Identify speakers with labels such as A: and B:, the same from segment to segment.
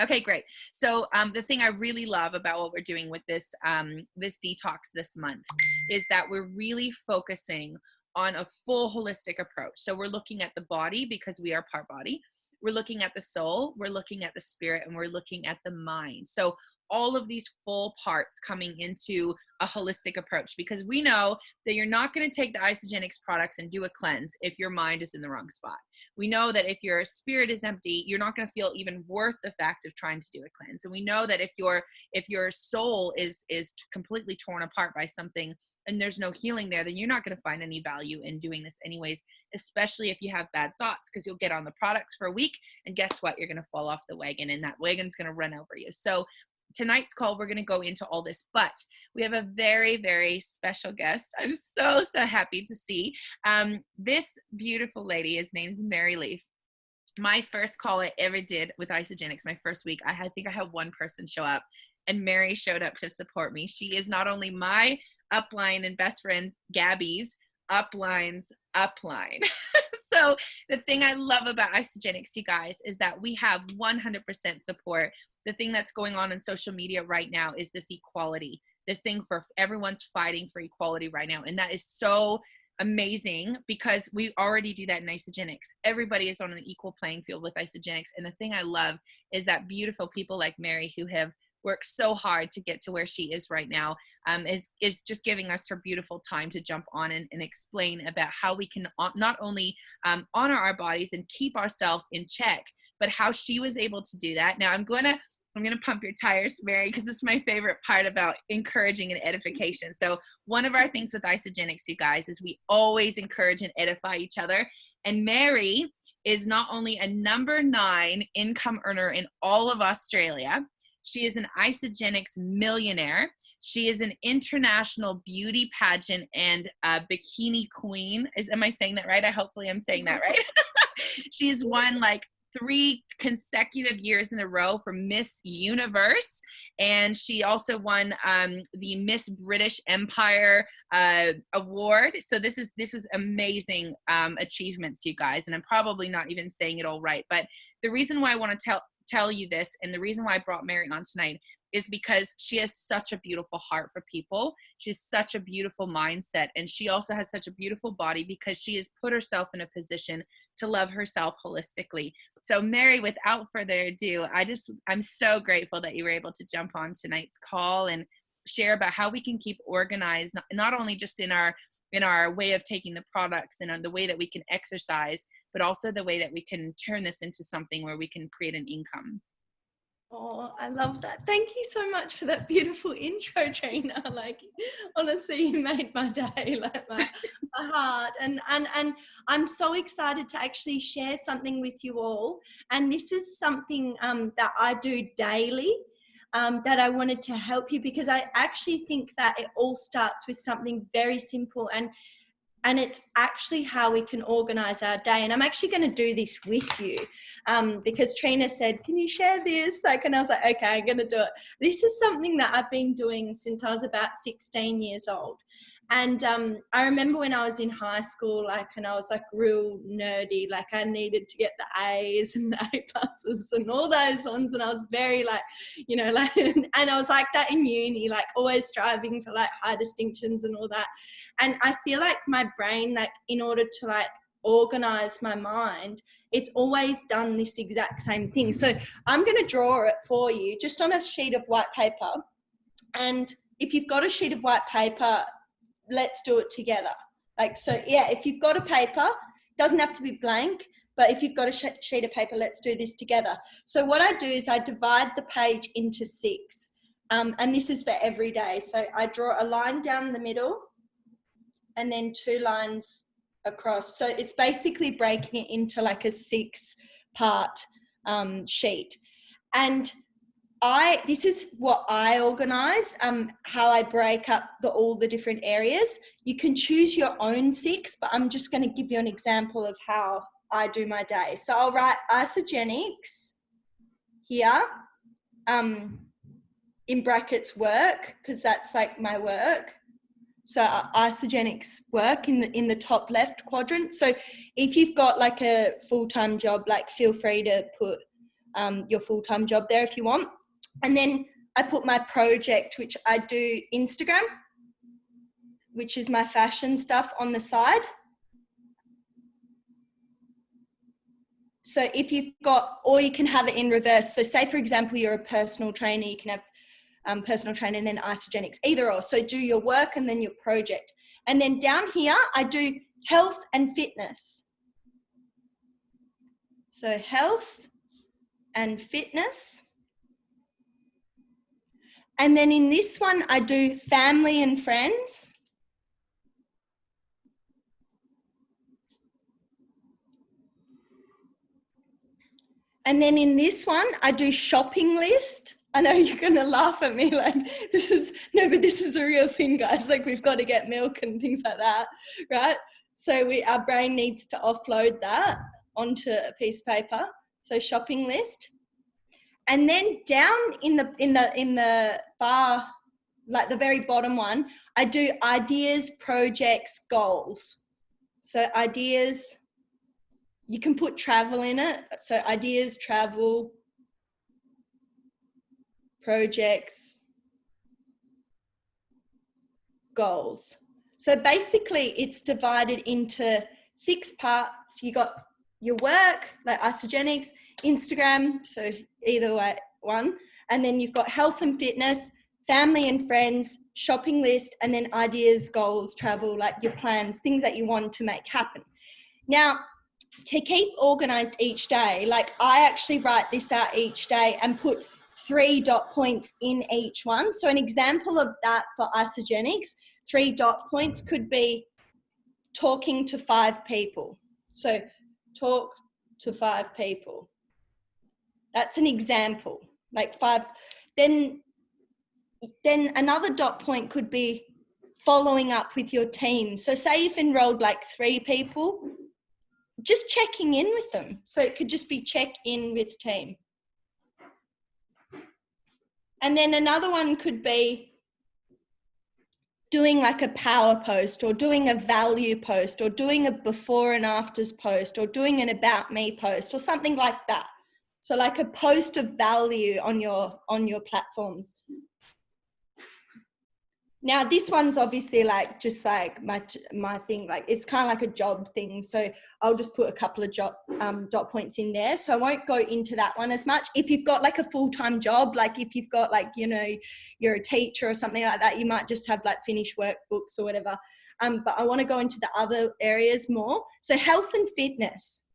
A: Okay, great. So the thing I really love about what we're doing with this this detox this month is that we're really focusing on a full holistic approach. So we're looking at the body because we are part body. We're looking at the soul, we're looking at the spirit, and we're looking at the mind. So all of these full parts coming into a holistic approach, because we know that you're not going to take the Isagenix products and do a cleanse if your mind is in the wrong spot. We know that if your spirit is empty, you're not going to feel even worth the fact of trying to do a cleanse. And we know that if your soul is completely torn apart by something and there's no healing there, then you're not going to find any value in doing this anyways, especially if you have bad thoughts, because you'll get on the products for a week and guess what? You're going to fall off the wagon and that wagon's going to run over you. So tonight's call, we're going to go into all this, but we have a very, very special guest. I'm so happy to see. This beautiful lady, his name's Mary Leaf. My first call I ever did with Isagenix, my first week, I think I had one person show up, and Mary showed up to support me. She is not only my upline and best friend Gabby's upline's upline. So the thing I love about Isagenix, you guys, is that we have 100% support. The thing that's going on in social media right now is this equality, this thing for everyone's fighting for equality right now. And that is so amazing because we already do that in Isagenix. Everybody is on an equal playing field with Isagenix. And the thing I love is that beautiful people like Mary who have worked so hard to get to where she is right now, is just giving us her beautiful time to jump on and explain about how we can not only honor our bodies and keep ourselves in check, but how she was able to do that. Now I'm gonna pump your tires, Mary, because this is my favorite part about encouraging and edification. So one of our things with Isagenix, you guys, is we always encourage and edify each other. And Mary is not only a number 9 income earner in all of Australia, she is an Isagenix millionaire. She is an international beauty pageant and bikini queen. Am I saying that right? Hopefully I'm saying that right. She's won like 3 consecutive years in a row for Miss Universe, and she also won the Miss British Empire award. So this is amazing achievements, you guys, and I'm probably not even saying it all right, but the reason why I want to tell you this, and the reason why I brought Mary on tonight, is because she has such a beautiful heart for people. She has such a beautiful mindset, and she also has such a beautiful body because she has put herself in a position to love herself holistically. So Mary, without further ado, I'm so grateful that you were able to jump on tonight's call and share about how we can keep organized, not only just in our way of taking the products and on the way that we can exercise, but also the way that we can turn this into something where we can create an income.
B: Oh, I love that. Thank you so much for that beautiful intro, Trina. Like, honestly, you made my day, like my heart. And I'm so excited to actually share something with you all. And this is something that I do daily. That I wanted to help you, because I actually think that it all starts with something very simple, and it's actually how we can organize our day. And I'm actually going to do this with you because Trina said, can you share this? And I was like, okay, I'm going to do it. This is something that I've been doing since I was about 16 years old. And I remember when I was in high school, and I was real nerdy, I needed to get the A's and the A pluses and all those ones. And I was very and I was like that in uni, always striving for high distinctions and all that. And I feel like my brain, in order to organize my mind, it's always done this exact same thing. So I'm going to draw it for you just on a sheet of white paper. And if you've got a sheet of white paper, let's do it together. If you've got a paper, doesn't have to be blank, but if you've got a sheet of paper, let's do this together. So what I do is I divide the page into 6, and this is for every day. So I draw a line down the middle and then 2 lines across. So it's basically breaking it into a 6-part sheet. And this is what I organize, how I break up all the different areas. You can choose your own 6, but I'm just going to give you an example of how I do my day. So I'll write Isagenix here, in brackets work, because that's my work. So Isagenix work in the top left quadrant. So if you've got a full-time job, feel free to put your full-time job there if you want. And then I put my project, which I do Instagram, which is my fashion stuff, on the side. So if you've got, or you can have it in reverse. So say, for example, you're a personal trainer, you can have personal trainer and then Isogenics, either or. So do your work and then your project. And then down here, I do health and fitness. So health and fitness. And then in this one, I do family and friends. And then in this one, I do shopping list. I know you're going to laugh at me like, but this is a real thing, guys. Like, we've got to get milk and things like that, right? So our brain needs to offload that onto a piece of paper. So shopping list. And then down in the far, like the very bottom one, I do ideas, projects, goals. So ideas, you can put travel in it. So ideas, travel, projects, goals. So basically it's divided into 6 parts. You got your work, like Isogenics, Instagram, so either way one. And then you've got health and fitness, family and friends, shopping list, and then ideas, goals, travel, like your plans, things that you want to make happen. Now, to keep organized each day, like I actually write this out each day and put 3 dot points in each one. So an example of that for Isogenics, 3 dot points could be talking to 5 people. So talk to 5 people. That's an example, like 5. Then another dot point could be following up with your team. So say you've enrolled like 3 people, just checking in with them. So it could just be check in with team. And then another one could be doing like a power post, or doing a value post, or doing a before and afters post, or doing an about me post, or something like that. So like a post of value on your platforms. Now this one's obviously like just like my thing, like it's kind of like a job thing. So I'll just put a couple of dot points in there. So I won't go into that one as much. If you've got like a full-time job, like if you've got like, you know, you're a teacher or something like that, you might just have like finished workbooks or whatever. But I want to go into the other areas more. So health and fitness.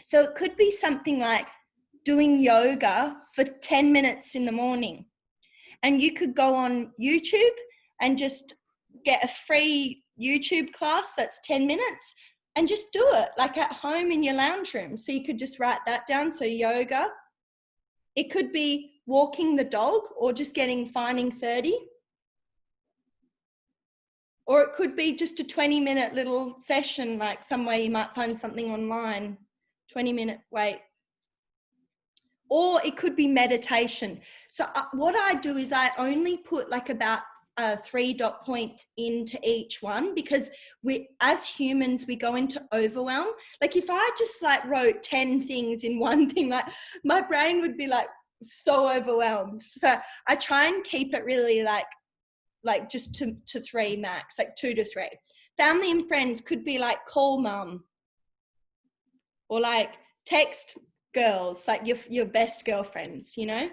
B: So it could be something like doing yoga for 10 minutes in the morning. And you could go on YouTube and just get a free YouTube class that's 10 minutes and just do it like at home in your lounge room. So you could just write that down. So yoga. It could be walking the dog, or just finding 30. Or it could be just a 20-minute little session, like somewhere you might find something online, 20-minute wait. Or it could be meditation. So what I do is I only put like about 3 dot points into each one, because we, as humans, we go into overwhelm. Like if I just like wrote 10 things in one thing, like my brain would be like so overwhelmed. So I try and keep it really like just to 3 max, like 2 to 3. Family and friends could be like call mum, or like text girls, like your best girlfriends, you know.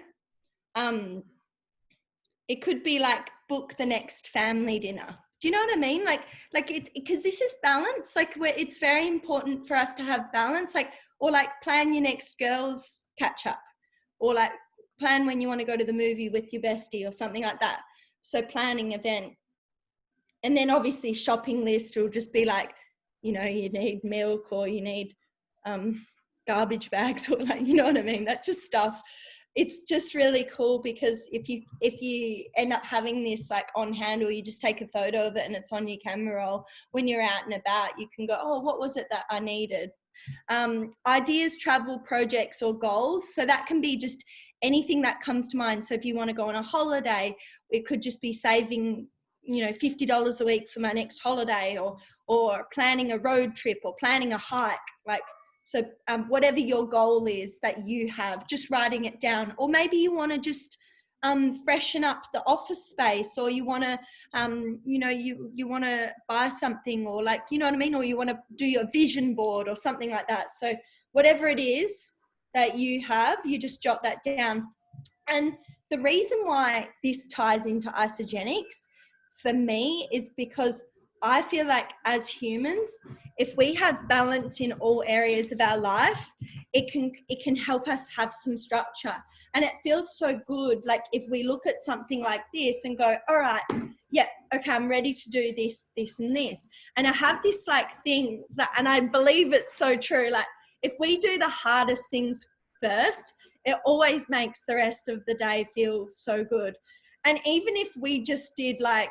B: It could be like book the next family dinner. Do you know what I mean? Like it's because this is balance. Like it's very important for us to have balance. Like, or like plan your next girls catch up, or like plan when you want to go to the movie with your bestie or something like that. So planning event. And then obviously shopping list will just be like, you know, you need milk, or you need garbage bags, or like, you know what I mean? That just stuff. It's just really cool, because if you end up having this like on hand, or you just take a photo of it and it's on your camera roll, when you're out and about, you can go, oh, what was it that I needed? Ideas, travel, projects, or goals. So that can be just anything that comes to mind. So if you want to go on a holiday, it could just be saving, you know, $50 a week for my next holiday, or planning a road trip, or planning a hike. Like, So whatever your goal is that you have, just writing it down. Or maybe you want to just freshen up the office space, or you want to, you want to buy something, or like, you know what I mean? Or you want to do your vision board or something like that. So whatever it is that you have, you just jot that down. And the reason why this ties into isogenics for me is because I feel like as humans, if we have balance in all areas of our life, it can help us have some structure. And it feels so good, like if we look at something like this and go, all right, yeah, okay, I'm ready to do this, this, and this. And I have this like thing that, and I believe it's so true, like if we do the hardest things first, it always makes the rest of the day feel so good. And even if we just did like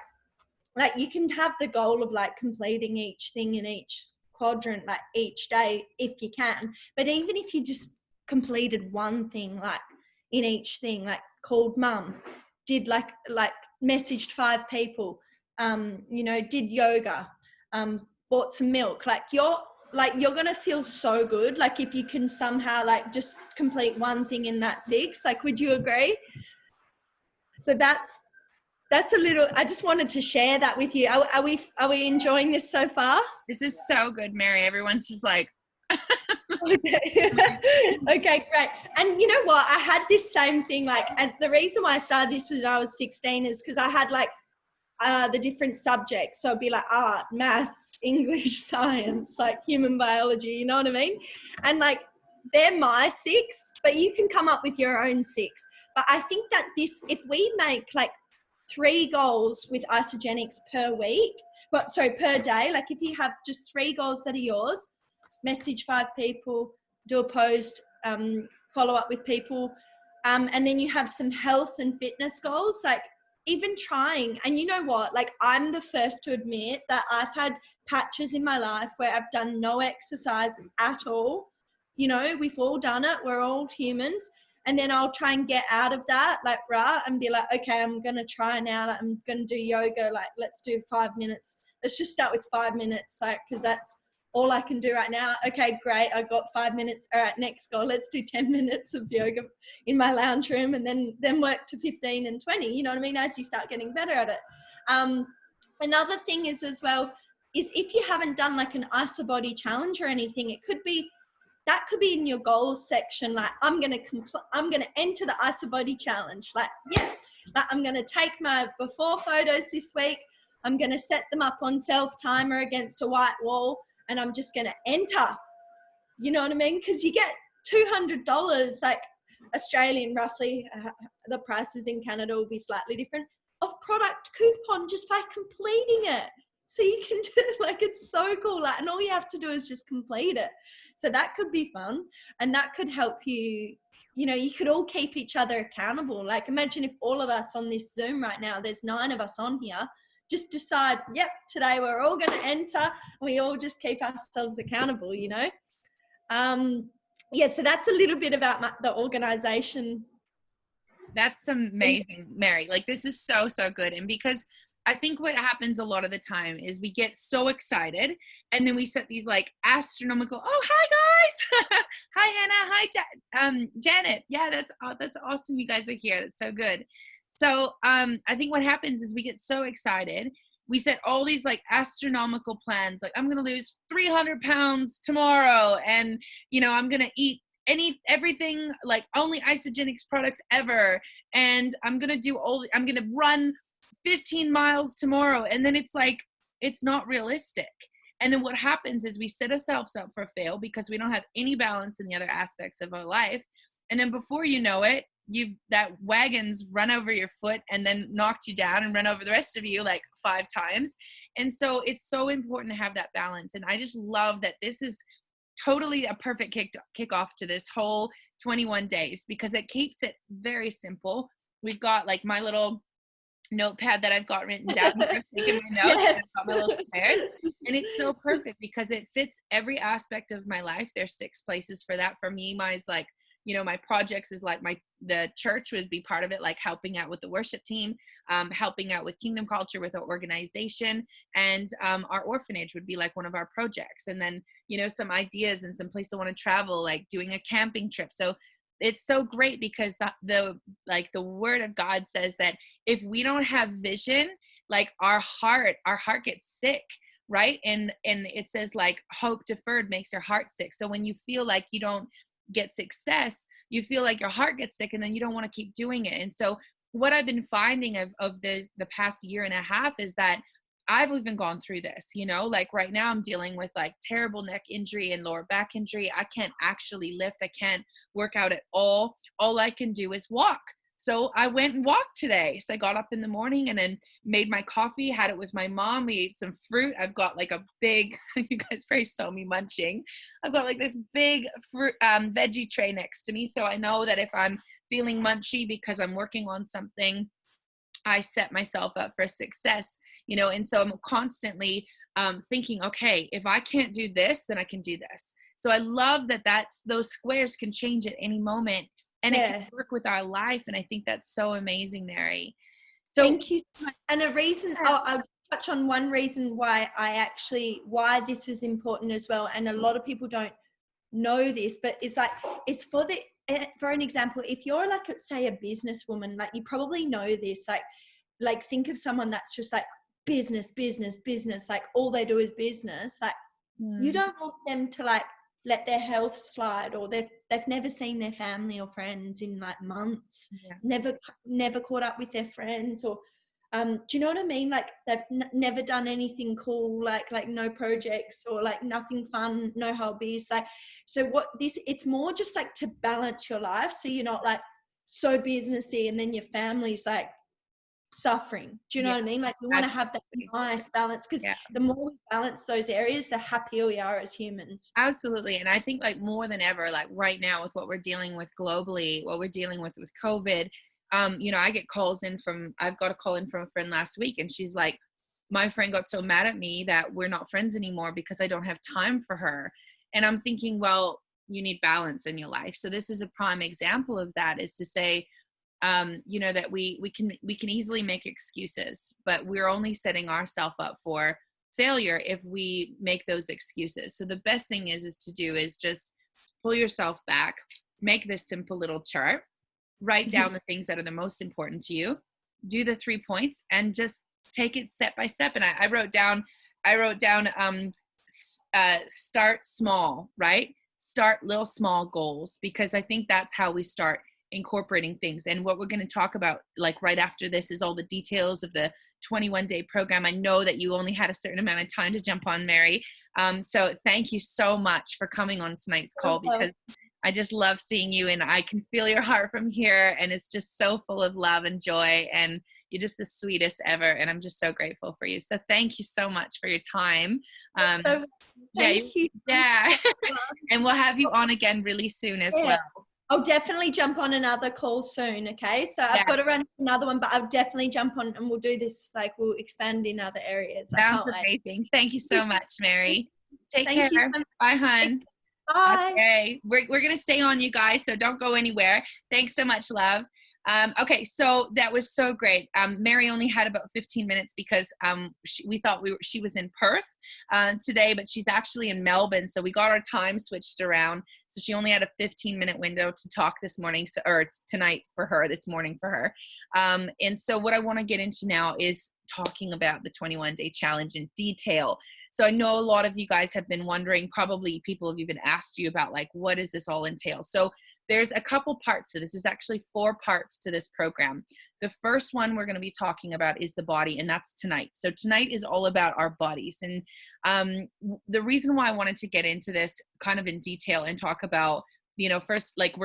B: you can have the goal of like completing each thing in each quadrant, like each day if you can. But even if you just completed one thing, like in each thing, like called mum, did like messaged 5 people, did yoga, bought some milk, like you're gonna feel so good, like if you can somehow like just complete one thing in that 6. Like, would you agree? So that's a little, I just wanted to share that with you. Are we enjoying this so far?
A: This is so good, Mary. Everyone's just like,
B: okay. Okay, great. And you know what? I had this same thing, like, and the reason why I started this when I was 16 is because I had like the different subjects. So it'd be like art, maths, English, science, like human biology, you know what I mean? And like, they're my 6, but you can come up with your own 6. But I think that if we make like 3 goals with isogenics per week, per day, like if you have just 3 goals that are yours, message 5 people, do a post, follow up with people, and then you have some health and fitness goals, like even trying. And you know what, like I'm the first to admit that I've had patches in my life where I've done no exercise at all. You know, we've all done it, we're all humans. And then I'll try and get out of that, like, right, and be like, okay, I'm going to try now. Like, I'm going to do yoga. Like, let's do 5 minutes. Let's just start with 5 minutes, like, because that's all I can do right now. Okay, great. I got 5 minutes. All right, next goal. Let's do 10 minutes of yoga in my lounge room, and then work to 15 and 20. You know what I mean? As you start getting better at it. Another thing is as well, is if you haven't done like an IsaBody challenge or anything, that could be in your goals section. Like, I'm going to enter the IsaBody challenge. Like, yeah, like I'm going to take my before photos this week. I'm going to set them up on self-timer against a white wall, and I'm just going to enter. You know what I mean? Because you get $200, like Australian roughly, the prices in Canada will be slightly different, of product coupon just by completing it. So you can do it, like, it's so cool. Like, and all you have to do is just complete it. So that could be fun, and that could help you. You know, you could all keep each other accountable. Like, imagine if all of us on this Zoom right now, there's 9 of us on here, just decide, yep, today we're all going to enter, and we all just keep ourselves accountable, you know? Yeah, so that's a little bit about the organization.
A: That's amazing, Mary. Like, this is so, so good. And because I think what happens a lot of the time is we get so excited, and then we set these like astronomical, oh, hi guys. Hi, Hannah. Hi, Janet. Yeah, that's awesome. You guys are here. That's so good. So I think what happens is we get so excited. We set all these like astronomical plans. Like, I'm going to lose 300 pounds tomorrow. And, you know, I'm going to eat everything, like only isogenics products ever. And I'm going to run 15 miles tomorrow. And then it's like, it's not realistic. And then what happens is we set ourselves up for fail because we don't have any balance in the other aspects of our life. And then before you know it, that wagon's run over your foot and then knocked you down and run over the rest of you like 5 times. And so it's so important to have that balance. And I just love that this is totally a perfect kickoff to this whole 21 days, because it keeps it very simple. We've got like my little notepad that I've got written down. I've taken my notes.
B: Yes.
A: And I've got my little squares, and it's so perfect because it fits every aspect of my life. There's 6 places for that. For me, mine's like, my projects is like the church would be part of it, like helping out with the worship team, helping out with kingdom culture with our organization, and our orphanage would be like one of our projects. And then, some ideas and some place I want to travel, like doing a camping trip. So it's so great because the word of God says that if we don't have vision, like our heart gets sick, right? And it says like hope deferred makes your heart sick. So when you feel like you don't get success, you feel like your heart gets sick, and then you don't want to keep doing it. And so what I've been finding of the past year and a half is that I've even gone through this, like right now I'm dealing with like terrible neck injury and lower back injury. I can't actually lift. I can't work out at all. All I can do is walk. So I went and walked today. So I got up in the morning and then made my coffee, had it with my mom. We ate some fruit. I've got like a big, you guys probably saw me munching. I've got like this big fruit, veggie tray next to me. So I know that if I'm feeling munchy because I'm working on something, I set myself up for success, and so I'm constantly thinking, okay, if I can't do this, then I can do this. So I love that those squares can change at any moment, and it can work with our life. And I think that's so amazing, Mary. So
B: thank you so much. And a reason, I'll touch on one reason why why this is important as well. And a lot of people don't know this, but it's like, it's for an example, if you're like, say, a businesswoman, like you probably know this, like think of someone that's just like business, like all they do is business. Like you don't want them to like let their health slide, or they've never seen their family or friends in like months, never caught up with their friends, or do you know what I mean? Like they've never done anything cool, like no projects, or like nothing fun, no hobbies. Like, so it's more just like to balance your life, so you're not like so businessy and then your family's like suffering. Do you know what I mean? Like we want to have that nice balance, because the more we balance those areas, the happier we are as humans.
A: Absolutely. And I think like more than ever, like right now with what we're dealing with globally, what we're dealing with COVID, I get I've got a call in from a friend last week, and she's like, my friend got so mad at me that we're not friends anymore because I don't have time for her. And I'm thinking, well, you need balance in your life. So this is a prime example of that, is to say, that we can easily make excuses, but we're only setting ourselves up for failure if we make those excuses. So the best thing is just pull yourself back, make this simple little chart, write down the things that are the most important to you, do the 3 points, and just take it step by step. And I wrote down start small, right? Start little small goals, because I think that's how we start incorporating things. And what we're going to talk about like right after this is all the details of the 21-day program. I know that you only had a certain amount of time to jump on, Mary. So thank you so much for coming on tonight's call, because I just love seeing you, and I can feel your heart from here, and it's just so full of love and joy, and you're just the sweetest ever, and I'm just so grateful for you. So thank you so much for your time.
B: Thank you.
A: Yeah. And we'll have you on again really soon as well.
B: I'll definitely jump on another call soon, okay? So I've got to run another one, but I'll definitely jump on and we'll do this, like we'll expand in other areas.
A: Sounds amazing. Thank you so much, Mary. Take care.
B: You so much.
A: Bye, hun.
B: Bye.
A: Okay, we're going to stay on, you guys, so don't go anywhere. Thanks so much, love. Okay, so that was so great. Mary only had about 15 minutes because we thought she was in Perth today, but she's actually in Melbourne. So we got our time switched around. So she only had a 15-minute window to talk this morning, or tonight for her, this morning for her. And so what I want to get into now is talking about the 21-day challenge in detail. So I know a lot of you guys have been wondering, probably people have even asked you about like, what does this all entail? So there's a couple parts to this. There's actually 4 parts to this program. The first one we're going to be talking about is the body, and that's tonight. So tonight is all about our bodies. And the reason why I wanted to get into this kind of in detail and talk about, first, like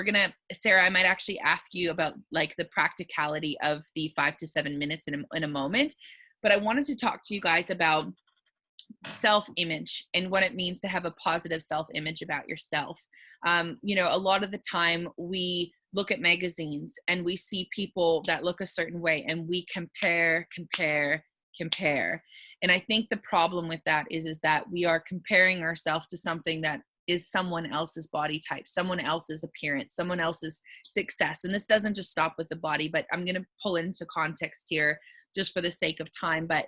A: Sarah, I might actually ask you about like the practicality of the 5 to 7 minutes in a moment. But I wanted to talk to you guys about self-image and what it means to have a positive self-image about yourself. A lot of the time we look at magazines and we see people that look a certain way and we compare. And I think the problem with that is that we are comparing ourselves to something that is someone else's body type, someone else's appearance, someone else's success. And this doesn't just stop with the body, but I'm going to pull it into context here just for the sake of time. But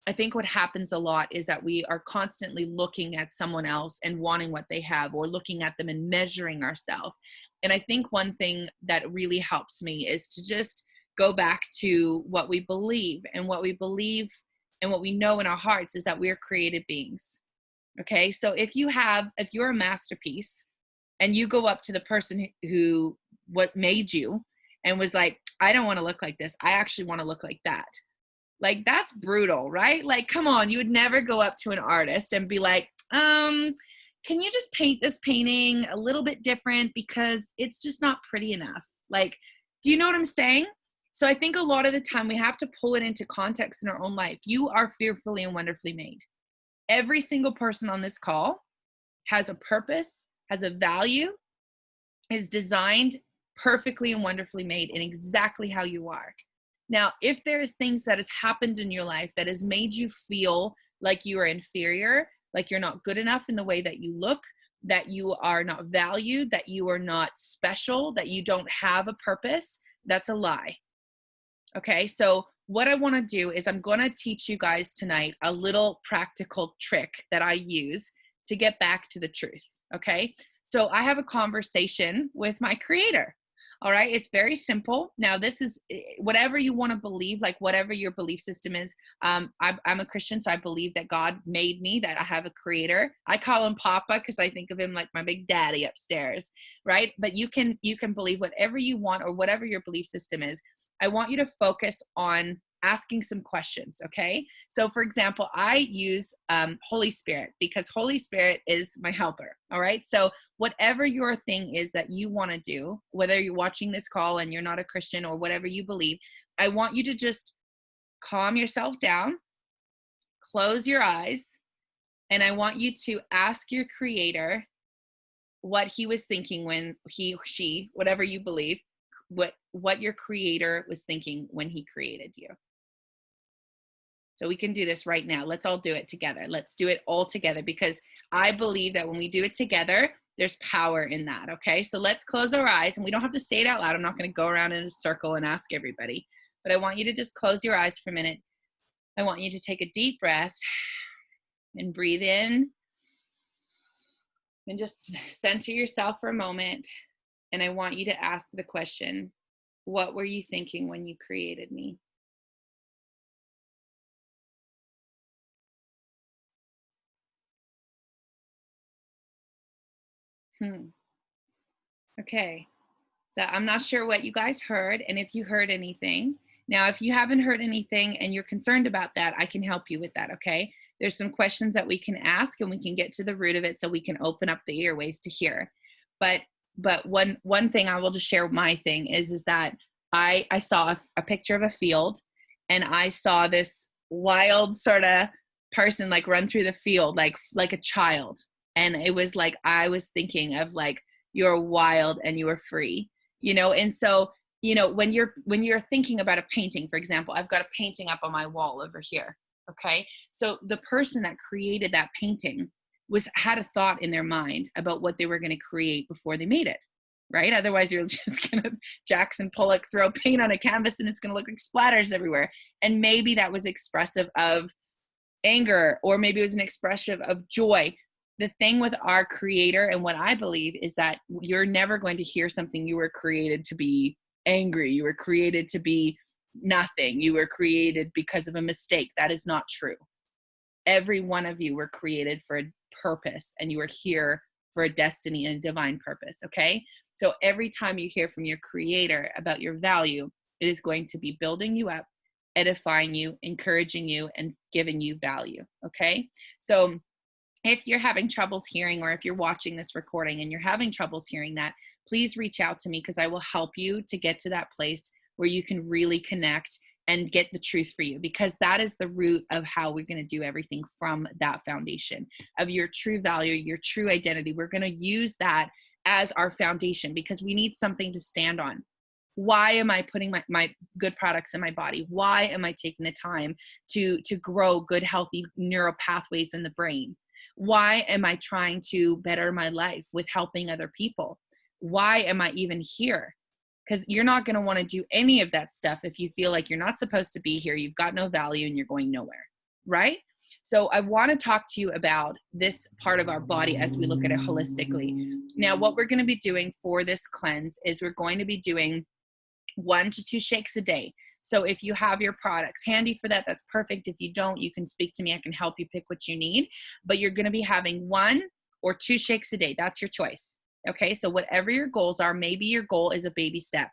A: I think what happens a lot is that we are constantly looking at someone else and wanting what they have, or looking at them and measuring ourselves. And I think one thing that really helps me is to just go back to what we believe. And what we believe and what we know in our hearts is that we are created beings. Okay. So if you're a masterpiece and you go up to the person who what made you and was like, I don't want to look like this, I actually want to look like that. Like, that's brutal, right? Like, come on, you would never go up to an artist and be like, can you just paint this painting a little bit different because it's just not pretty enough? Like, do you know what I'm saying? So I think a lot of the time we have to pull it into context in our own life. You are fearfully and wonderfully made. Every single person on this call has a purpose, has a value, is designed perfectly and wonderfully made in exactly how you are. Now, if there's things that has happened in your life that has made you feel like you are inferior, like you're not good enough in the way that you look, that you are not valued, that you are not special, that you don't have a purpose, that's a lie. Okay, so what I want to do is I'm going to teach you guys tonight a little practical trick that I use to get back to the truth. Okay, so I have a conversation with my creator. All right, it's very simple. Now, this is whatever you want to believe, like whatever your belief system is. I'm a Christian, so I believe that God made me, that I have a creator. I call him Papa because I think of him like my big daddy upstairs, right? But you can believe whatever you want or whatever your belief system is. I want you to focus on asking some questions, okay? So for example, I use Holy Spirit because Holy Spirit is my helper, all right? So whatever your thing is that you want to do, whether you're watching this call and you're not a Christian or whatever you believe, I want you to just calm yourself down, close your eyes, and I want you to ask your creator what he was thinking when she, whatever you believe, what your creator was thinking when he created you. So we can do this right now. Let's all do it together. Let's do it all together because I believe that when we do it together, there's power in that. Okay. So let's close our eyes, and we don't have to say it out loud. I'm not going to go around in a circle and ask everybody, but I want you to just close your eyes for a minute. I want you to take a deep breath and breathe in and just center yourself for a moment. And I want you to ask the question, what were you thinking when you created me? Okay. So I'm not sure what you guys heard and if you heard anything. Now, if you haven't heard anything and you're concerned about that, I can help you with that, okay? There's some questions that we can ask and we can get to the root of it so we can open up the airways to hear. But one thing I will just share my thing is that I saw a picture of a field, and I saw this wild sort of person like run through the field like a child. And it was like I was thinking of like, you're wild and you are free, and so when you're thinking about a painting, for example, I've got a painting up on my wall over here. Okay, so the person that created that painting had a thought in their mind about what they were going to create before they made it, right? Otherwise you're just gonna Jackson Pollock throw paint on a canvas and it's going to look like splatters everywhere. And maybe that was expressive of anger, or maybe it was an expression of joy. The thing with our creator and what I believe is that you're never going to hear something, you were created to be angry, you were created to be nothing, you were created because of a mistake. That is not true. Every one of you were created for a purpose, and you are here for a destiny and a divine purpose, okay? So every time you hear from your creator about your value, it is going to be building you up, edifying you, encouraging you, and giving you value, okay? So if you're having troubles hearing, or if you're watching this recording and you're having troubles hearing that, please reach out to me because I will help you to get to that place where you can really connect and get the truth for you, because that is the root of how we're going to do everything from that foundation of your true value, your true identity. We're going to use that as our foundation because we need something to stand on. Why am I putting my good products in my body? Why am I taking the time to grow good, healthy neural pathways in the brain? Why am I trying to better my life with helping other people? Why am I even here? Because you're not going to want to do any of that stuff if you feel like you're not supposed to be here, you've got no value, and you're going nowhere, right? So I want to talk to you about this part of our body as we look at it holistically. Now, what we're going to be doing for this cleanse is we're going to be doing 1 to 2 shakes a day. So if you have your products handy for that, that's perfect. If you don't, you can speak to me. I can help you pick what you need. But you're going to be having 1 or 2 shakes a day. That's your choice. Okay, so whatever your goals are, maybe your goal is a baby step.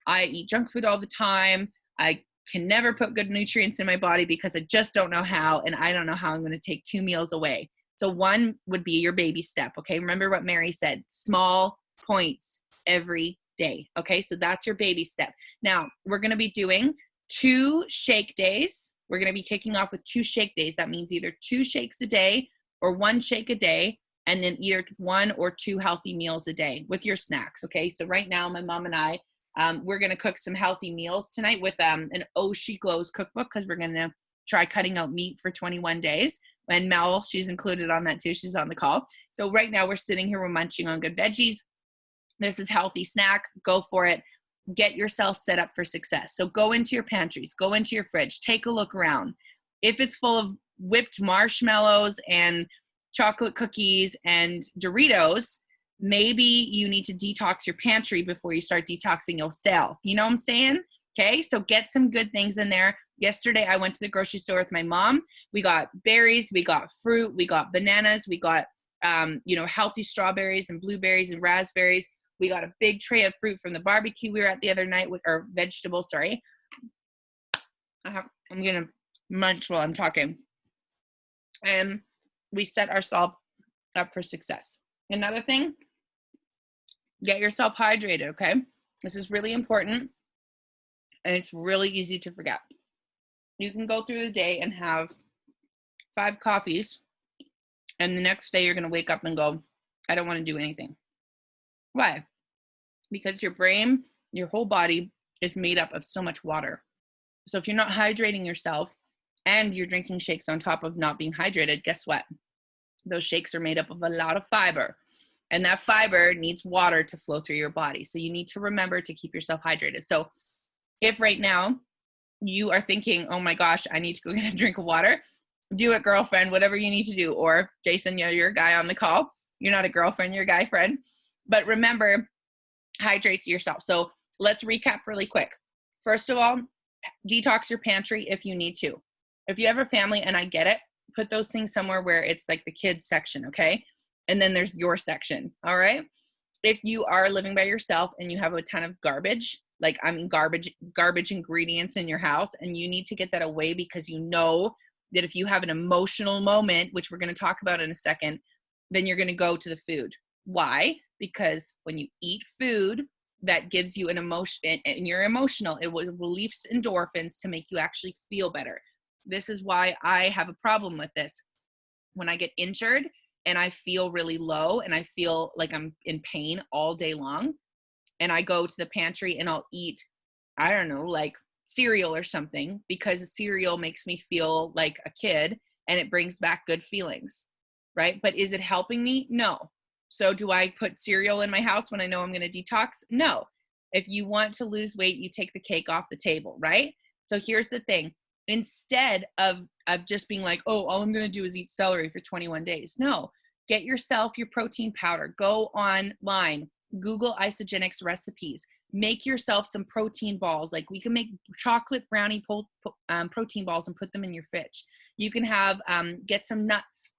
A: I eat junk food all the time. I can never put good nutrients in my body because I just don't know how, and I don't know how I'm going to take 2 meals away. So 1 would be your baby step, okay? Remember what Mary said, small points every day, okay? So that's your baby step. Now, we're going to be doing 2 shake days. We're going to be kicking off with 2 shake days. That means either 2 shakes a day or 1 shake a day, and then either 1 or 2 healthy meals a day with your snacks, okay? So right now, my mom and I, we're going to cook some healthy meals tonight with an Oh She Glows cookbook, because we're going to try cutting out meat for 21 days. And Mel, she's included on that too. She's on the call. So right now we're sitting here, we're munching on good veggies. This is healthy snack. Go for it. Get yourself set up for success. So go into your pantries, go into your fridge, take a look around. If it's full of whipped marshmallows and chocolate cookies and Doritos, maybe you need to detox your pantry before you start detoxing yourself. You know what I'm saying? Okay, so get some good things in there. Yesterday, I went to the grocery store with my mom. We got berries, we got fruit, we got bananas, we got, healthy strawberries and blueberries and raspberries. We got a big tray of fruit from the barbecue we were at the other night, or vegetables, sorry. I'm going to munch while I'm talking. And we set ourselves up for success. Another thing, get yourself hydrated, okay? This is really important, and it's really easy to forget. You can go through the day and have 5 coffees, and the next day you're going to wake up and go, I don't want to do anything. Why? Because your brain, your whole body is made up of so much water. So if you're not hydrating yourself and you're drinking shakes on top of not being hydrated, guess what? Those shakes are made up of a lot of fiber, and that fiber needs water to flow through your body. So you need to remember to keep yourself hydrated. So if right now you are thinking, oh my gosh, I need to go get a drink of water, do it, girlfriend, whatever you need to do. Or Jason, you're a guy on the call. You're not a girlfriend, you're a guy friend. But remember, hydrate yourself. So let's recap really quick. First of all, detox your pantry if you need to. If you have a family, and I get it, put those things somewhere where it's like the kids section, okay? And then there's your section, all right? If you are living by yourself and you have a ton of garbage, garbage ingredients in your house, and you need to get that away, because you know that if you have an emotional moment, which we're going to talk about in a second, then you're going to go to the food. Why? Because when you eat food that gives you an emotion and you're emotional, it will release endorphins to make you actually feel better. This is why I have a problem with this. When I get injured and I feel really low and I feel like I'm in pain all day long, and I go to the pantry and I'll eat, I don't know, like cereal or something, because cereal makes me feel like a kid and it brings back good feelings, right? But is it helping me? No. So do I put cereal in my house when I know I'm going to detox? No. If you want to lose weight, you take the cake off the table, right? So here's the thing. Instead of just being like, oh, all I'm going to do is eat celery for 21 days. No, get yourself your protein powder. Go online, Google isogenics recipes. Make yourself some protein balls. Like, we can make chocolate brownie protein balls and put them in your fridge. You can have, get some nuts,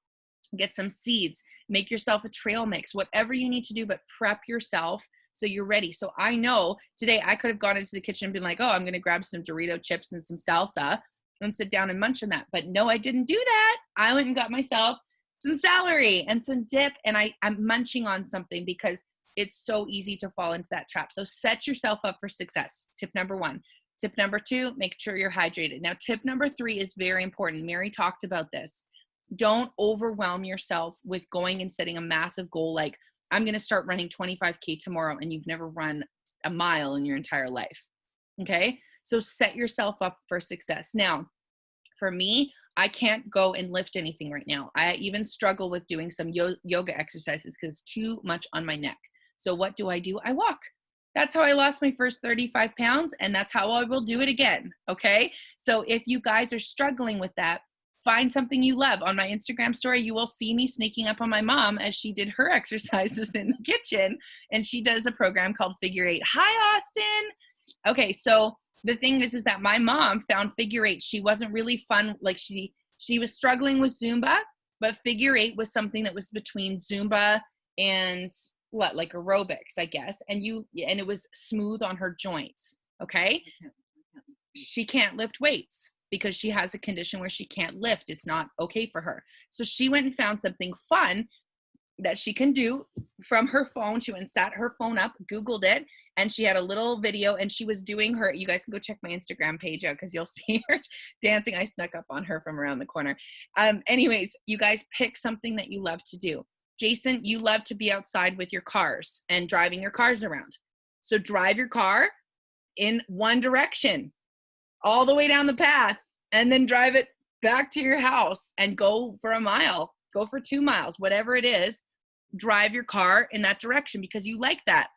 A: get some seeds, make yourself a trail mix, whatever you need to do, but prep yourself so you're ready. So I know today I could have gone into the kitchen and been like, oh, I'm going to grab some Dorito chips and some salsa and sit down and munch on that. But no, I didn't do that. I went and got myself some celery and some dip, and I'm munching on something because it's so easy to fall into that trap. So set yourself up for success. Tip number 1. Tip number 2, make sure you're hydrated. Now, tip number 3 is very important. Mary talked about this. Don't overwhelm yourself with going and setting a massive goal like, I'm going to start running 25K tomorrow, and you've never run a mile in your entire life. Okay? So set yourself up for success. Now, For me, I can't go and lift anything right now. I even struggle with doing some yoga exercises because it's too much on my neck. So what do? I walk. That's how I lost my first 35 pounds, and that's how I will do it again. Okay. So if you guys are struggling with that, find something you love. On my Instagram story, you will see me sneaking up on my mom as she did her exercises in the kitchen, and she does a program called Figure Eight. Hi, Austin. Okay. So the thing is that my mom found Figure Eight. She wasn't really fun. Like she was struggling with Zumba, but Figure Eight was something that was between Zumba and what, like aerobics, I guess. And it was smooth on her joints. Okay. She can't lift weights because she has a condition where she can't lift. It's not okay for her. So she went and found something fun that she can do from her phone. She went and sat her phone up, Googled it, and she had a little video, and she was doing her, you guys can go check my Instagram page out because you'll see her dancing. I snuck up on her from around the corner. Anyways, you guys pick something that you love to do. Jason, you love to be outside with your cars and driving your cars around. So drive your car in one direction all the way down the path, and then drive it back to your house and go for a mile, go for 2 miles, whatever it is. Drive your car in that direction because you like that.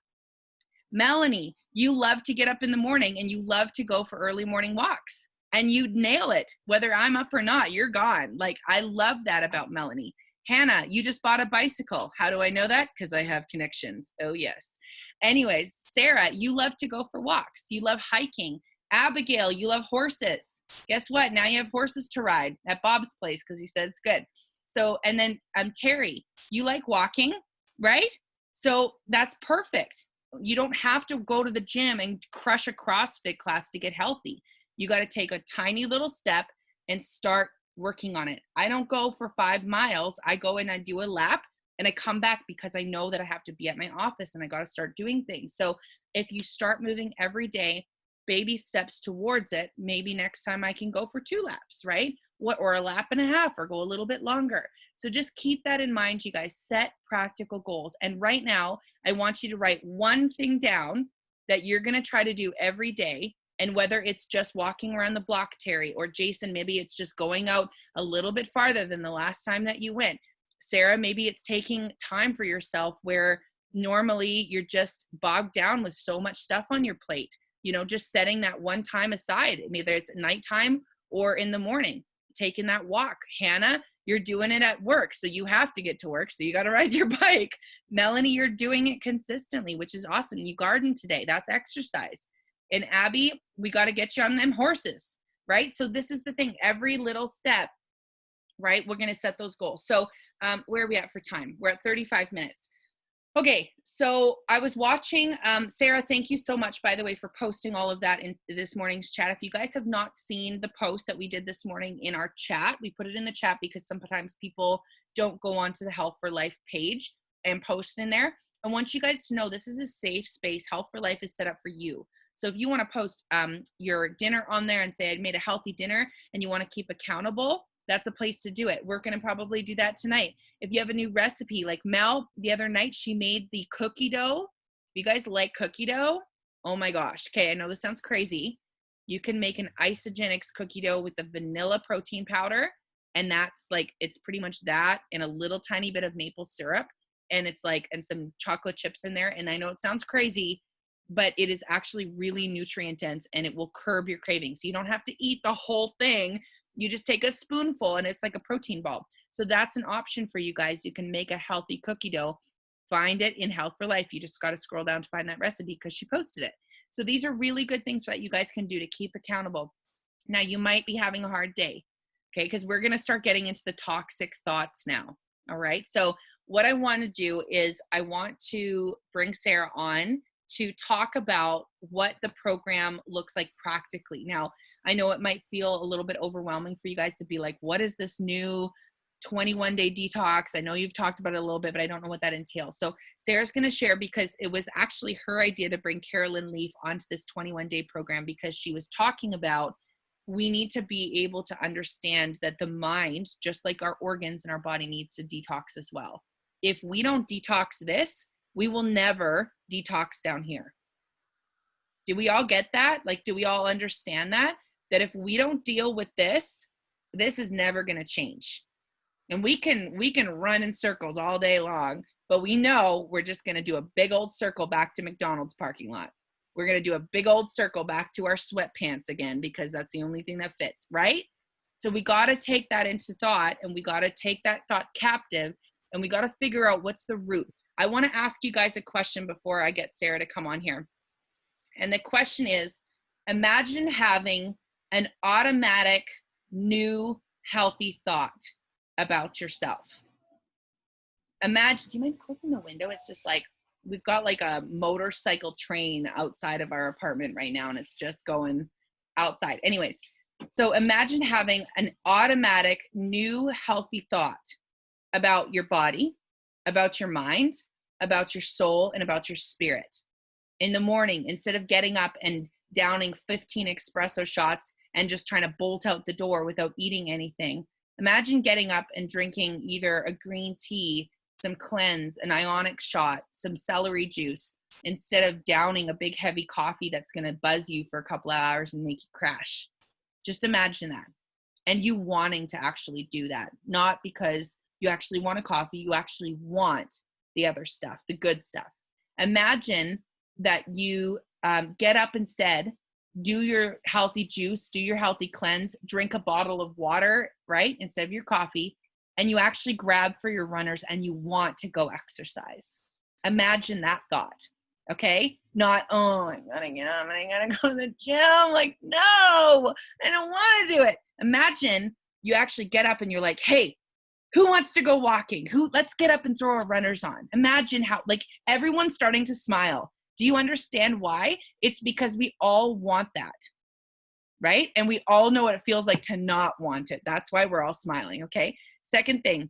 A: Melanie, you love to get up in the morning and you love to go for early morning walks, and you nail it. Whether I'm up or not, you're gone. Like, I love that about Melanie. Hannah, you just bought a bicycle. How do I know that? Because I have connections. Oh, yes. Anyways, Sarah, you love to go for walks. You love hiking. Abigail, you love horses. Guess what? Now you have horses to ride at Bob's place because he said it's good. So, and then Terry, you like walking, right? So that's perfect. You don't have to go to the gym and crush a CrossFit class to get healthy. You got to take a tiny little step and start working on it. I don't go for 5 miles. I go and I do a lap and I come back because I know that I have to be at my office and I got to start doing things. So if you start moving every day, baby steps towards it, maybe next time I can go for 2 laps, right? Or a lap and a half, or go a little bit longer. So just keep that in mind, you guys. Set practical goals. And right now, I want you to write one thing down that you're going to try to do every day. And whether it's just walking around the block, Terry, or Jason, maybe it's just going out a little bit farther than the last time that you went. Sarah, maybe it's taking time for yourself where normally you're just bogged down with so much stuff on your plate. You know, just setting that one time aside, either it's at nighttime or in the morning, taking that walk. Hannah, you're doing it at work, so you have to get to work, so you got to ride your bike. Melanie, you're doing it consistently, which is awesome. You garden today. That's exercise. And Abby, we got to get you on them horses, right? So this is the thing. Every little step, right? We're going to set those goals. So where are we at for time? We're at 35 minutes. Okay, so I was watching, Sarah, thank you so much, by the way, for posting all of that in this morning's chat. If you guys have not seen the post that we did this morning in our chat, we put it in the chat because sometimes people don't go onto the Health for Life page and post in there. I want you guys to know this is a safe space. Health for Life is set up for you. So if you want to post your dinner on there and say, I made a healthy dinner, and you want to keep accountable, that's a place to do it. We're going to probably do that tonight. If you have a new recipe, like Mel, the other night, she made the cookie dough. If you guys like cookie dough, oh my gosh. Okay, I know this sounds crazy. You can make an isogenics cookie dough with the vanilla protein powder. And that's like, it's pretty much that and a little tiny bit of maple syrup. And it's like, and some chocolate chips in there. And I know it sounds crazy, but it is actually really nutrient dense and it will curb your cravings. So you don't have to eat the whole thing. You just take a spoonful and it's like a protein ball. So that's an option for you guys. You can make a healthy cookie dough. Find it in Health for Life. You just got to scroll down to find that recipe because she posted it. So these are really good things that you guys can do to keep accountable. Now you might be having a hard day, okay? Because we're going to start getting into the toxic thoughts now. All right. So what I want to do is I want to bring Sarah on to talk about what the program looks like practically. Now, I know it might feel a little bit overwhelming for you guys to be like, what is this new 21-day detox? I know you've talked about it a little bit, but I don't know what that entails. So Sarah's going to share because it was actually her idea to bring Carolyn Leaf onto this 21-day program because she was talking about we need to be able to understand that the mind, just like our organs and our body, needs to detox as well. If we don't detox this, we will never detox down here. Do we all get that? Like, do we all understand that? That if we don't deal with this, this is never going to change. And we can run in circles all day long, but we know we're just going to do a big old circle back to McDonald's parking lot. We're going to do a big old circle back to our sweatpants again, because that's the only thing that fits, right? So we got to take that into thought, and we got to take that thought captive, and we got to figure out what's the root. I want to ask you guys a question before I get Sarah to come on here. And the question is, imagine having an automatic new healthy thought about yourself. Imagine, do you mind closing the window? It's just like, we've got like a motorcycle train outside of our apartment right now, and it's just going outside. Anyways, so imagine having an automatic new healthy thought about your body, about your mind, about your soul, and about your spirit. In the morning, instead of getting up and downing 15 espresso shots and just trying to bolt out the door without eating anything, imagine getting up and drinking either a green tea, some cleanse, an ionic shot, some celery juice, instead of downing a big heavy coffee that's going to buzz you for a couple of hours and make you crash. Just imagine that. And you wanting to actually do that, not because you actually want a coffee, you actually want the other stuff, the good stuff. Imagine that you get up instead, do your healthy juice, do your healthy cleanse, drink a bottle of water, right, instead of your coffee, and you actually grab for your runners and you want to go exercise. Imagine that thought, okay? Not, oh, I'm gonna get up and I gotta go to the gym. Like, no, I don't want to do it. Imagine you actually get up and you're like, hey, who wants to go walking? Let's get up and throw our runners on. Imagine how, like, everyone's starting to smile. Do you understand why? It's because we all want that, right? And we all know what it feels like to not want it. That's why we're all smiling, okay? Second thing,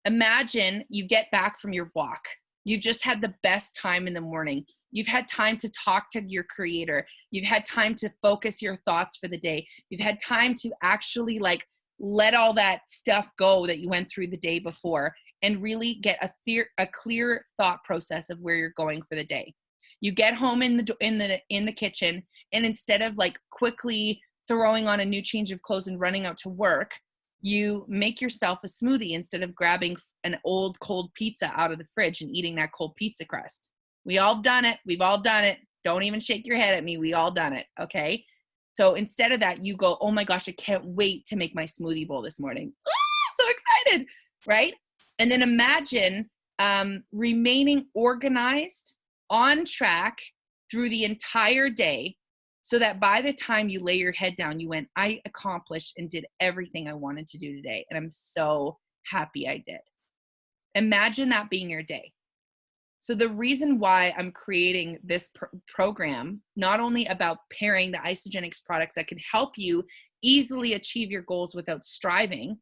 A: imagine you get back from your walk. You've just had the best time in the morning. You've had time to talk to your creator. You've had time to focus your thoughts for the day. You've had time to actually like let all that stuff go that you went through the day before and really get a clear thought process of where you're going for the day. You get home in the kitchen, and instead of like quickly throwing on a new change of clothes and running out to work, you make yourself a smoothie instead of grabbing an old cold pizza out of the fridge and eating that cold pizza crust. We all done it. We've all done it. Don't even shake your head at me. We all done it. Okay. So instead of that, you go, oh my gosh, I can't wait to make my smoothie bowl this morning. So excited. Right. And then imagine remaining organized, on track through the entire day, so that by the time you lay your head down, you went, I accomplished and did everything I wanted to do today. And I'm so happy I did. Imagine that being your day. So the reason why I'm creating this program, not only about pairing the Isagenix products that can help you easily achieve your goals without striving,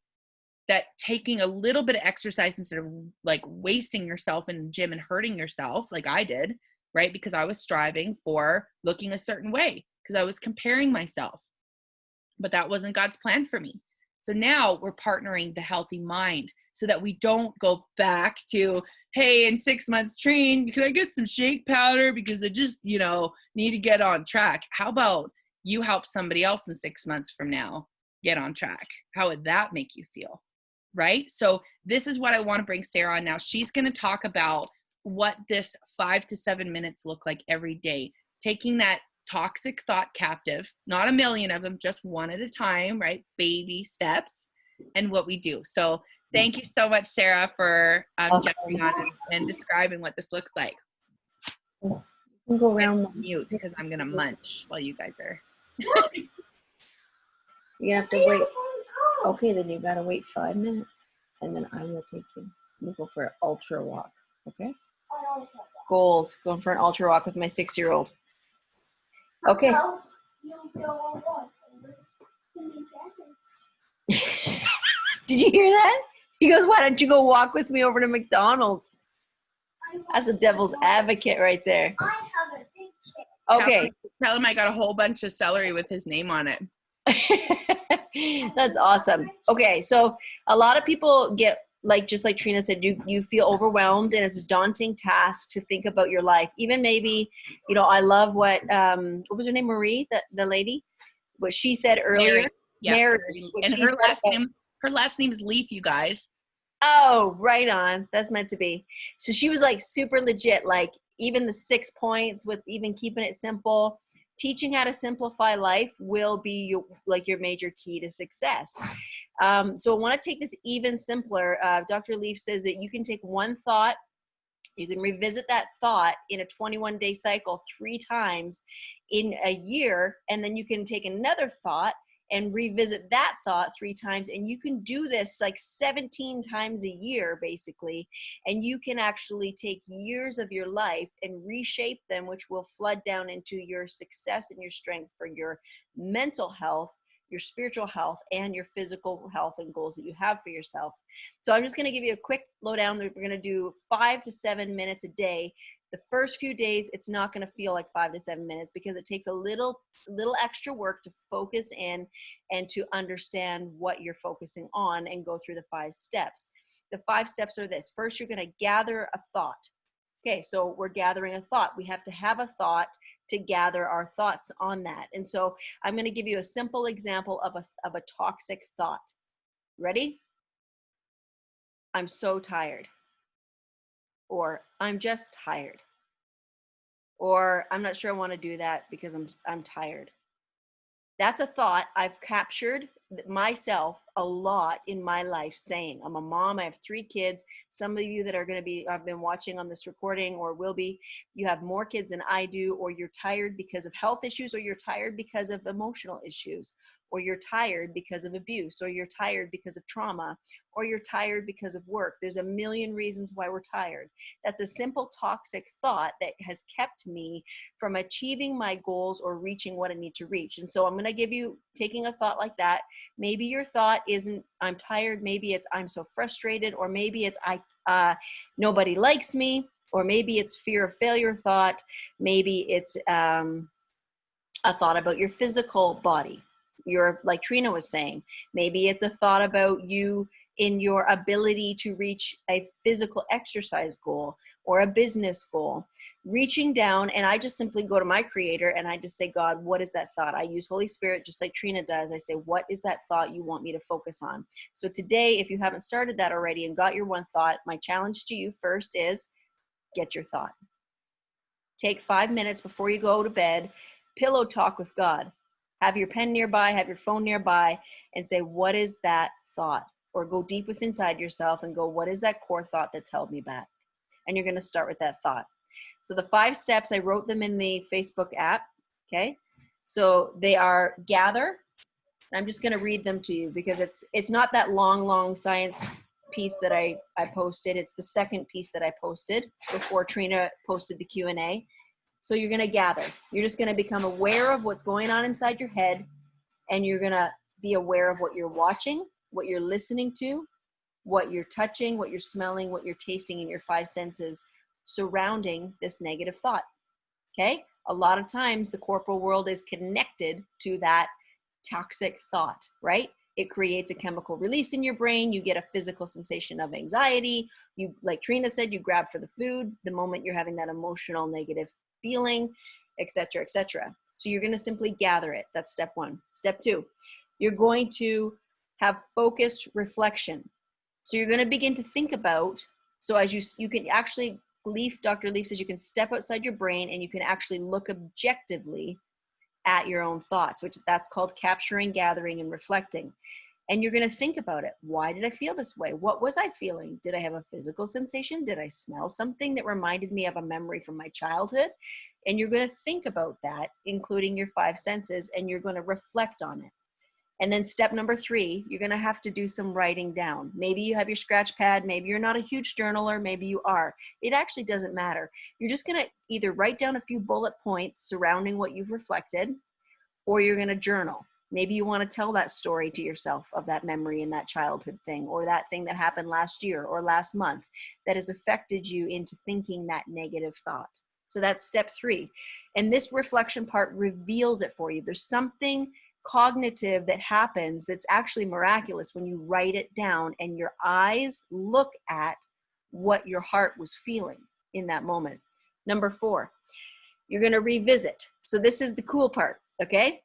A: that taking a little bit of exercise instead of like wasting yourself in the gym and hurting yourself like I did, right? Because I was striving for looking a certain way because I was comparing myself, but that wasn't God's plan for me. So now we're partnering the healthy mind so that we don't go back to, hey, in 6 months, Trine, can I get some shake powder? Because I just, need to get on track. How about you help somebody else in 6 months from now get on track? How would that make you feel? Right? So this is what I want to bring Sarah on now. She's going to talk about what this 5 to 7 minutes look like every day, taking that toxic thought captive, not a million of them, just one at a time, right? Baby steps, and what we do. So thank you so much, Sarah, for jumping on and describing what this looks like.
C: You can go around
A: mute because I'm going to munch while you guys are.
C: You have to wait. Okay, then you gotta wait 5 minutes, and then I will take you. We'll go for an ultra walk. Okay. Goals. Going for an ultra walk with my 6-year-old. Okay. Did you hear that? He goes, "Why don't you go walk with me over to McDonald's?" That's a devil's advocate right there. Okay.
A: Tell him I got a whole bunch of celery with his name on it.
C: That's awesome. Okay, so a lot of people get, like, just like Trina said, you feel overwhelmed, and it's a daunting task to think about your life. Even maybe, I love what was her name, Marie, the lady, what she said earlier.
A: Yeah.
C: Mary,
A: And her last name is Leaf, you guys.
C: Oh, right on. That's meant to be. So she was like super legit, like even the 6 points with even keeping it simple. Teaching how to simplify life will be your major key to success. So I want to take this even simpler. Dr. Leaf says that you can take one thought, you can revisit that thought in a 21-day cycle 3 times in a year, and then you can take another thought and revisit that thought 3 times, and you can do this like 17 times a year basically, and you can actually take years of your life and reshape them, which will flood down into your success and your strength for your mental health, your spiritual health, and your physical health and goals that you have for yourself. So I'm just going to give you a quick lowdown. We're going to do 5 to 7 minutes a day. The first few days, it's not going to feel like 5 to 7 minutes because it takes a little extra work to focus in and to understand what you're focusing on and go through the 5 steps. The 5 steps are this. First, you're going to gather a thought. Okay, so we're gathering a thought. We have to have a thought to gather our thoughts on that. And so I'm going to give you a simple example of a toxic thought. Ready? I'm so tired. Or I'm just tired. Or I'm not sure I want to do that because I'm tired. That's a thought I've captured myself a lot in my life saying. I'm a mom, I have 3 kids. Some of you that are going to be, I've been watching on this recording or will be, you have more kids than I do, or you're tired because of health issues, or you're tired because of emotional issues, or you're tired because of abuse, or you're tired because of trauma, or you're tired because of work. There's a million reasons why we're tired. That's a simple toxic thought that has kept me from achieving my goals or reaching what I need to reach. And so I'm going to give you, taking a thought like that, maybe your thought isn't I'm tired, maybe it's I'm so frustrated, or maybe it's nobody likes me, or maybe it's fear of failure thought, maybe it's a thought about your physical body. Like Trina was saying, maybe it's a thought about you in your ability to reach a physical exercise goal or a business goal. Reaching down, and I just simply go to my creator and I just say, God, what is that thought? I use Holy Spirit just like Trina does. I say, what is that thought you want me to focus on? So today, if you haven't started that already and got your one thought, my challenge to you first is get your thought. Take 5 minutes before you go to bed, pillow talk with God. Have your pen nearby, have your phone nearby, and say, what is that thought? Or go deep within inside yourself and go, what is that core thought that's held me back? And you're going to start with that thought. So the 5 steps, I wrote them in the Facebook app, okay? So they are gather. I'm just going to read them to you because it's not that long science piece that I posted. It's the second piece that I posted before Trina posted the Q&A. So you're going to gather. You're just going to become aware of what's going on inside your head, and you're going to be aware of what you're watching, what you're listening to, what you're touching, what you're smelling, what you're tasting in your 5 senses surrounding this negative thought. Okay? A lot of times the corporal world is connected to that toxic thought, right? It creates a chemical release in your brain. You get a physical sensation of anxiety. You, like Trina said, you grab for the food the moment you're having that emotional negative feeling, etc., etc. So you're going to simply gather it. That's step 1. Step 2, you're going to have focused reflection. So you're going to begin to think about, so as you can actually, Dr. Leaf says you can step outside your brain and you can actually look objectively at your own thoughts, which that's called capturing, gathering, and reflecting. And you're going to think about it. Why did I feel this way? What was I feeling? Did I have a physical sensation? Did I smell something that reminded me of a memory from my childhood? And you're going to think about that, including your 5 senses, and you're going to reflect on it. And then step number 3, you're going to have to do some writing down. Maybe you have your scratch pad. Maybe you're not a huge journaler. Maybe you are. It actually doesn't matter. You're just going to either write down a few bullet points surrounding what you've reflected, or you're going to journal. Maybe you want to tell that story to yourself of that memory and that childhood thing, or that thing that happened last year or last month that has affected you into thinking that negative thought. So that's step 3. And this reflection part reveals it for you. There's something cognitive that happens that's actually miraculous when you write it down and your eyes look at what your heart was feeling in that moment. Number 4, you're going to revisit. So this is the cool part, okay?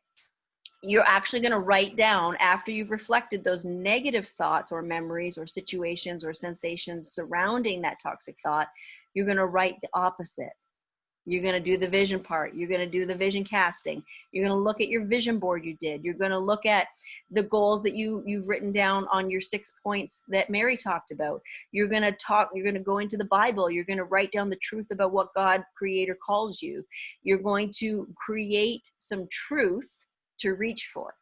C: you're actually going to write down, after you've reflected those negative thoughts or memories or situations or sensations surrounding that toxic thought, you're going to write the opposite. You're going to do the vision part. You're going to do the vision casting. You're going to look at your vision board you did. You're going to look at the goals that you've written down on your 6 points that Mary talked about. You're going to go into the Bible. You're going to write down the truth about what God creator calls you. You're going to create some truth to reach for.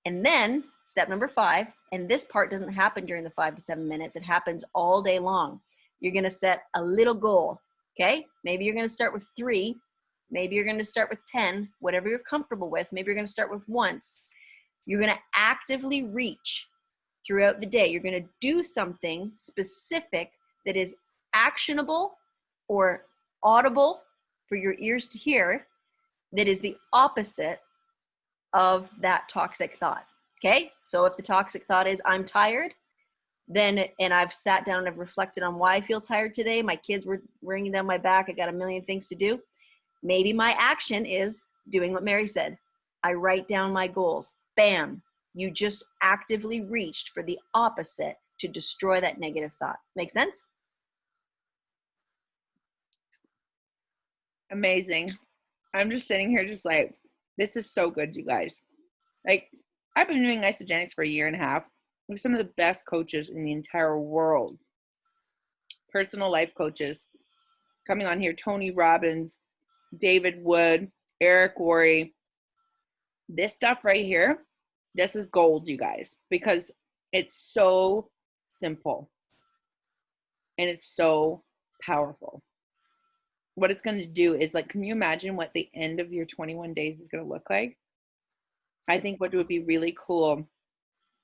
C: And then step number 5, and this part doesn't happen during the 5 to 7 minutes. It happens all day long. You're going to set a little goal. Okay, maybe you're going to start with 3. Maybe you're going to start with 10, whatever you're comfortable with. Maybe you're going to start with once. You're going to actively reach throughout the day. You're going to do something specific that is actionable or audible for your ears to hear, that is the opposite of that toxic thought. Okay, so if the toxic thought is I'm tired, then, and I've sat down and I've reflected on why I feel tired today. My kids were ringing down my back. I got a million things to do. Maybe my action is doing what Mary said. I write down my goals. Bam. You just actively reached for the opposite to destroy that negative thought. Make sense?
A: Amazing. I'm just sitting here just like, this is so good, you guys. Like, I've been doing Isogenics for 1.5 years. With some of the best coaches in the entire world, personal life coaches coming on here, Tony Robbins, David Wood, Eric Worre. This stuff right here, this is gold, you guys, because it's so simple and it's so powerful. What it's going to do is, like, can you imagine what the end of your 21 days is going to look like? I think what would be really cool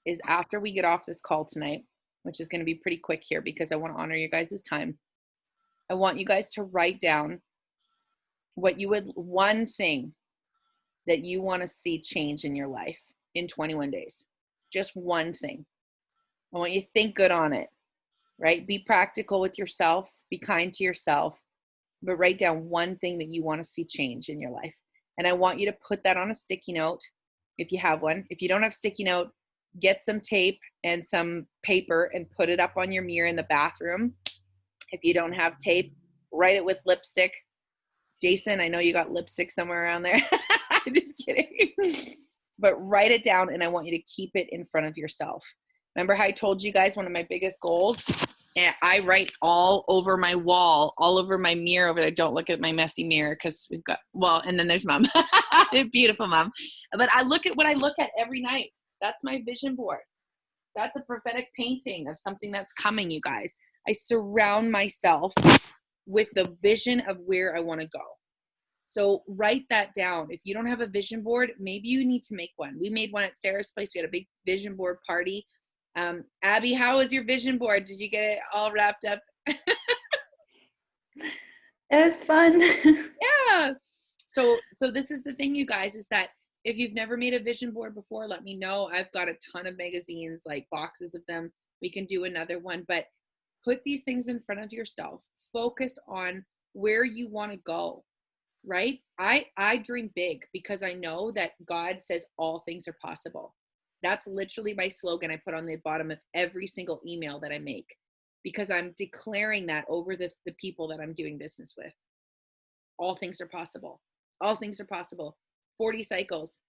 A: is after we get off this call tonight, which is going to be pretty quick here because I want to honor you guys' time. I want you guys to write down one thing that you want to see change in your life in 21 days. Just one thing. I want you to think good on it, right? Be practical with yourself, be kind to yourself, but write down one thing that you want to see change in your life. And I want you to put that on a sticky note if you have one. If you don't have sticky note, get some tape and some paper and put it up on your mirror in the bathroom. If you don't have tape, write it with lipstick. Jason, I know you got lipstick somewhere around there. Just kidding. But write it down, and I want you to keep it in front of yourself. Remember how I told you guys one of my biggest goals? And I write all over my wall, all over my mirror over there. Don't look at my messy mirror because we've got, well, and then there's mom. Beautiful mom. But I look at what I look at every night. That's my vision board. That's a prophetic painting of something that's coming, you guys. I surround myself with the vision of where I want to go. So write that down. If you don't have a vision board, maybe you need to make one. We made one at Sarah's place. We had a big vision board party. Abby, how was your vision board? Did you get it all wrapped up?
D: It was fun.
A: Yeah. So this is the thing, you guys, is that if you've never made a vision board before, let me know. I've got a ton of magazines, like boxes of them. We can do another one, but put these things in front of yourself. Focus on where you want to go, right? I dream big because I know that God says all things are possible. That's literally my slogan I put on the bottom of every single email that I make, because I'm declaring that over the people that I'm doing business with. All things are possible. All things are possible. 40 cycles,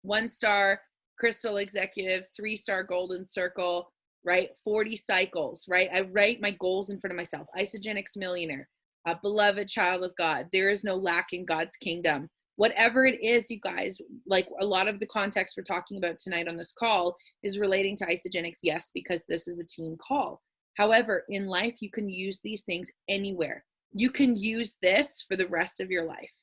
A: 1-star crystal executives, 3-star golden circle, right? 40 cycles, right? I write my goals in front of myself. Isogenics millionaire, a beloved child of God. There is no lack in God's kingdom. Whatever it is, you guys, like a lot of the context we're talking about tonight on this call is relating to Isogenics, yes, because this is a team call. However, in life, you can use these things anywhere. You can use this for the rest of your life.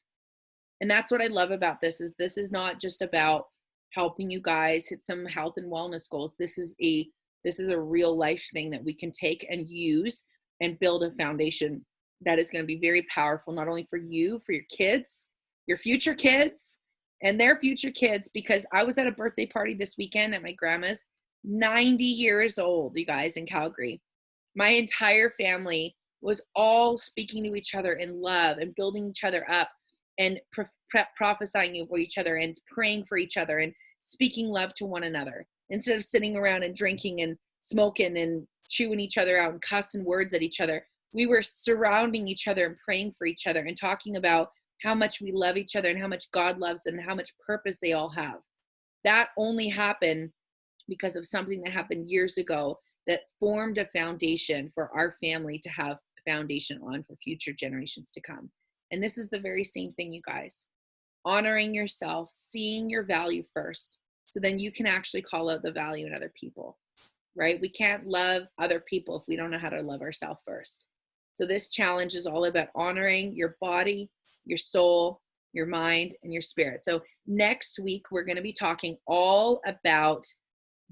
A: And that's what I love about this is not just about helping you guys hit some health and wellness goals. This is a real life thing that we can take and use and build a foundation that is going to be very powerful, not only for you, for your kids, your future kids, and their future kids. Because I was at a birthday party this weekend at my grandma's, 90 years old, you guys, in Calgary. My entire family was all speaking to each other in love and building each other up. and prophesying over each other and praying for each other and speaking love to one another, instead of sitting around and drinking and smoking and chewing each other out and cussing words at each other. We were surrounding each other and praying for each other and talking about how much we love each other and how much God loves them and how much purpose they all have. That only happened because of something that happened years ago that formed a foundation for our family to have a foundation on for future generations to come. And this is the very same thing, you guys. Honoring yourself, seeing your value first, so then you can actually call out the value in other people, right? We can't love other people if we don't know how to love ourselves first. So this challenge is all about honoring your body, your soul, your mind, and your spirit. So next week, we're going to be talking all about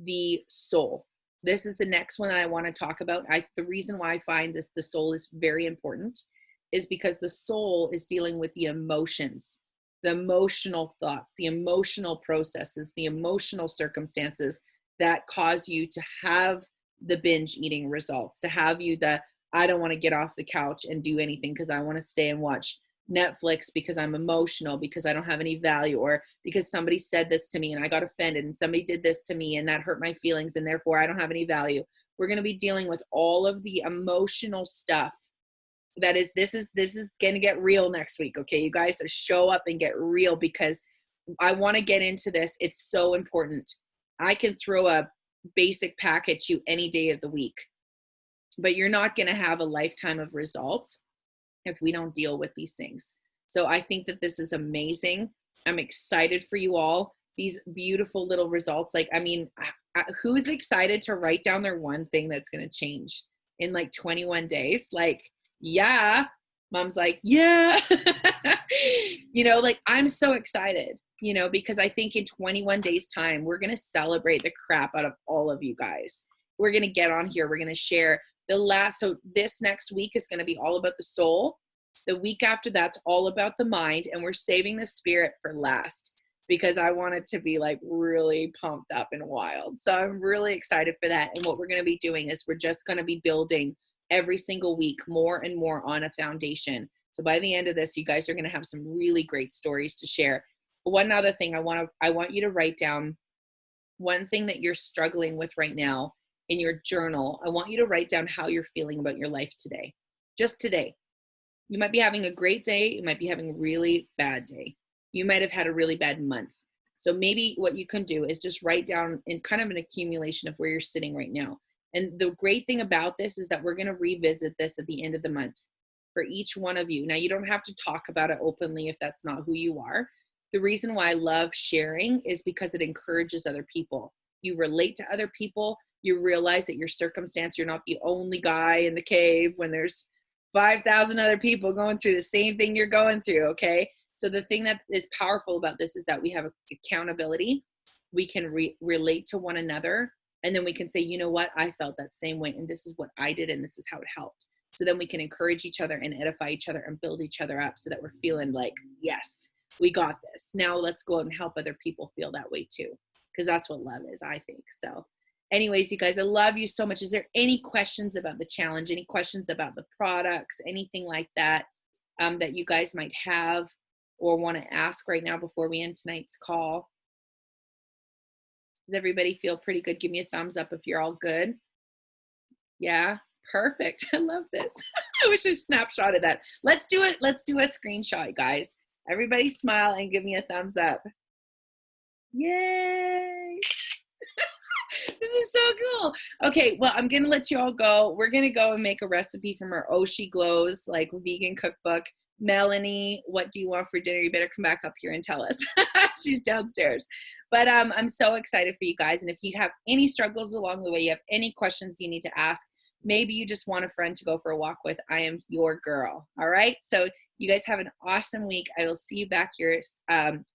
A: the soul. This is the next one that I want to talk about. The reason why I find the soul is very important is because the soul is dealing with the emotions, the emotional thoughts, the emotional processes, the emotional circumstances that cause you to have the binge eating results, to have you I don't want to get off the couch and do anything because I want to stay and watch Netflix because I'm emotional, because I don't have any value, or because somebody said this to me and I got offended and somebody did this to me and that hurt my feelings and therefore I don't have any value. We're going to be dealing with all of the emotional stuff. This is going to get real next week. Okay, you guys, so show up and get real, because I want to get into this. It's so important. I can throw a basic pack at you any day of the week, but you're not going to have a lifetime of results if we don't deal with these things. So I think that this is amazing. I'm excited for you all. These beautiful little results. Like, I mean, who's excited to write down their one thing that's going to change in like 21 days? Like, yeah. Mom's like, yeah. You know, like, I'm so excited, you know, because I think in 21 days time, we're going to celebrate the crap out of all of you guys. We're going to get on here. We're going to share so this next week is going to be all about the soul. The week after that's all about the mind, and we're saving the spirit for last because I want it to be like really pumped up and wild. So I'm really excited for that. And what we're going to be doing is we're just going to be building every single week more and more on a foundation. So by the end of this, you guys are going to have some really great stories to share. One other thing I want you to write down one thing that you're struggling with right now in your journal. I want you to write down how you're feeling about your life today. Just today. You might be having a great day. You might be having a really bad day. You might have had a really bad month. So maybe what you can do is just write down in kind of an accumulation of where you're sitting right now. And the great thing about this is that we're going to revisit this at the end of the month for each one of you. Now, you don't have to talk about it openly if that's not who you are. The reason why I love sharing is because it encourages other people. You relate to other people. You realize that your circumstance, you're not the only guy in the cave when there's 5,000 other people going through the same thing you're going through, okay? So the thing that is powerful about this is that we have accountability. We can relate to one another, and then we can say, you know what? I felt that same way, and this is what I did, and this is how it helped. So then we can encourage each other and edify each other and build each other up so that we're feeling like, yes, we got this. Now let's go out and help other people feel that way too, because that's what love is, I think. So anyways, you guys, I love you so much. Is there any questions about the challenge, any questions about the products, anything like that that you guys might have or want to ask right now before we end tonight's call? Does everybody feel pretty good? Give me a thumbs up if you're all good. Yeah, perfect. I love this. I wish I snapshotted that. Let's do it. Let's do a screenshot, guys. Everybody smile and give me a thumbs up. Yay. This is so cool. Okay, well, I'm going to let you all go. We're going to go and make a recipe from our She Glows, like, vegan cookbook. Melanie, what do you want for dinner? You better come back up here and tell us. She's downstairs. But I'm so excited for you guys. And if you have any struggles along the way, you have any questions you need to ask, maybe you just want a friend to go for a walk with, I am your girl. All right? So you guys have an awesome week. I will see you back here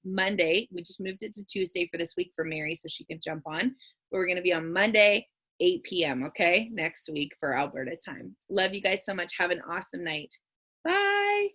A: Monday. We just moved it to Tuesday for this week for Mary so she can jump on. But we're going to be on Monday, 8 p.m., okay? Next week for Alberta time. Love you guys so much. Have an awesome night. Bye.